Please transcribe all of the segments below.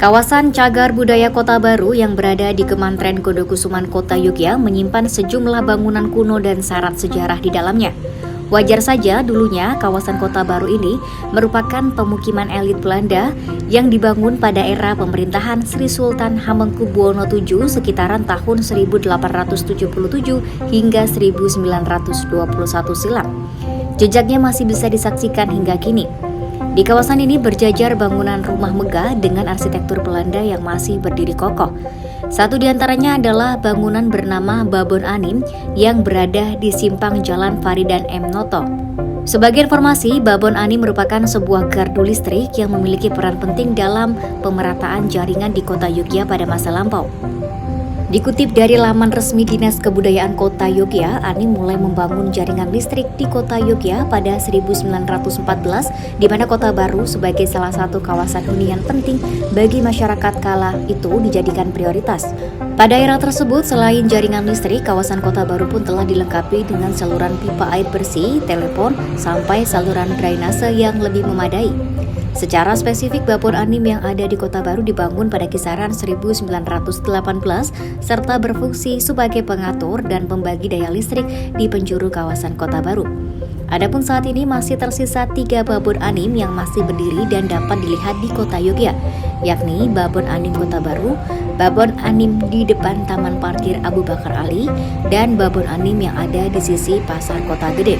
Kawasan Cagar Budaya Kota Baru yang berada di Kemantren Gondokusuman Kota Yogyakarta menyimpan sejumlah bangunan kuno dan syarat sejarah di dalamnya. Wajar saja dulunya kawasan Kota Baru ini merupakan pemukiman elit Belanda yang dibangun pada era pemerintahan Sri Sultan Hamengkubuwono VII sekitaran tahun 1877 hingga 1921 silam. Jejaknya masih bisa disaksikan hingga kini. Di kawasan ini berjajar bangunan rumah megah dengan arsitektur Belanda yang masih berdiri kokoh. Satu di antaranya adalah bangunan bernama Babon Anim yang berada di simpang Jalan Faridan M. Noto. Sebagai informasi, Babon Anim merupakan sebuah gardu listrik yang memiliki peran penting dalam pemerataan jaringan di kota Yogyakarta pada masa lampau. Dikutip dari laman resmi Dinas Kebudayaan Kota Yogyakarta, Anim mulai membangun jaringan listrik di Kota Yogyakarta pada 1914, di mana Kota Baru sebagai salah satu kawasan hunian penting bagi masyarakat kala itu dijadikan prioritas. Pada era tersebut, selain jaringan listrik, kawasan Kota Baru pun telah dilengkapi dengan saluran pipa air bersih, telepon, sampai saluran drainase yang lebih memadai. Secara spesifik, Babon Anim yang ada di Kota Baru dibangun pada kisaran 1918 serta berfungsi sebagai pengatur dan pembagi daya listrik di penjuru kawasan Kota Baru. Adapun saat ini masih tersisa 3 Babon Anim yang masih berdiri dan dapat dilihat di Kota Yogyakarta, yakni Babon Anim Kota Baru, Babon Anim di depan Taman Parkir Abu Bakar Ali, dan Babon Anim yang ada di sisi Pasar Kota Gede.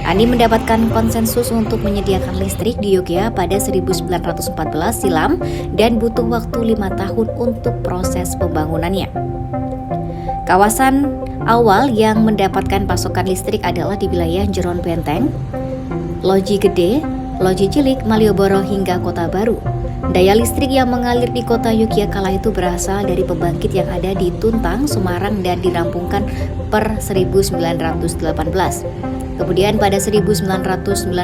Anim mendapatkan konsensus untuk menyediakan listrik di Yogyakarta pada 1914 silam dan butuh waktu 5 tahun untuk proses pembangunannya. Kawasan awal yang mendapatkan pasokan listrik adalah di wilayah Jeron Benteng, Loji Gede, Loji Cilik, Malioboro hingga Kota Baru. Daya listrik yang mengalir di kota Yogyakarta kala itu berasal dari pembangkit yang ada di Tuntang, Semarang dan dirampungkan per 1918. Kemudian pada 1919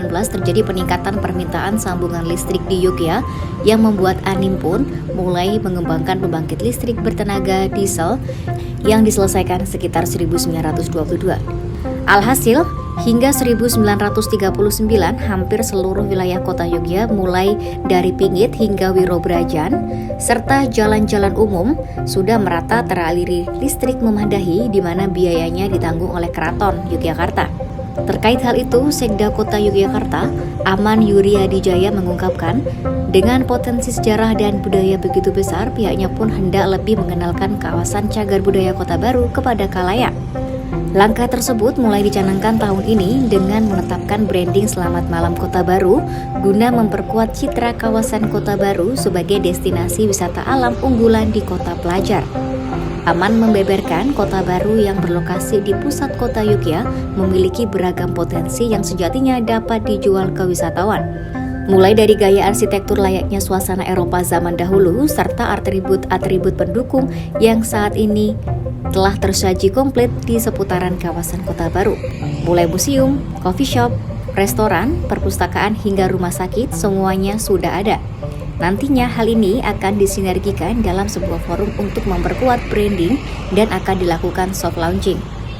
terjadi peningkatan permintaan sambungan listrik di Yogyakarta yang membuat Anim pun mulai mengembangkan pembangkit listrik bertenaga diesel yang diselesaikan sekitar 1922. Alhasil, hingga 1939 hampir seluruh wilayah kota Yogyakarta mulai dari Pinggit hingga Wirobrajan serta jalan-jalan umum sudah merata teraliri listrik memadai di mana biayanya ditanggung oleh Keraton Yogyakarta. Terkait hal itu, Sekda Kota Yogyakarta, Aman Yuryadijaya mengungkapkan, dengan potensi sejarah dan budaya begitu besar, pihaknya pun hendak lebih mengenalkan kawasan Cagar Budaya Kota Baru kepada khalayak. Langkah tersebut mulai dicanangkan tahun ini dengan menetapkan branding Selamat Malam Kota Baru guna memperkuat citra kawasan Kota Baru sebagai destinasi wisata alam unggulan di kota pelajar. Aman membeberkan Kota Baru yang berlokasi di pusat kota Yogyakarta memiliki beragam potensi yang sejatinya dapat dijual ke wisatawan. Mulai dari gaya arsitektur layaknya suasana Eropa zaman dahulu serta atribut-atribut pendukung yang saat ini telah tersaji komplit di seputaran kawasan Kota Baru. Mulai museum, coffee shop, restoran, perpustakaan hingga rumah sakit semuanya sudah ada. Nantinya hal ini akan disinergikan dalam sebuah forum untuk memperkuat branding dan akan dilakukan soft launching.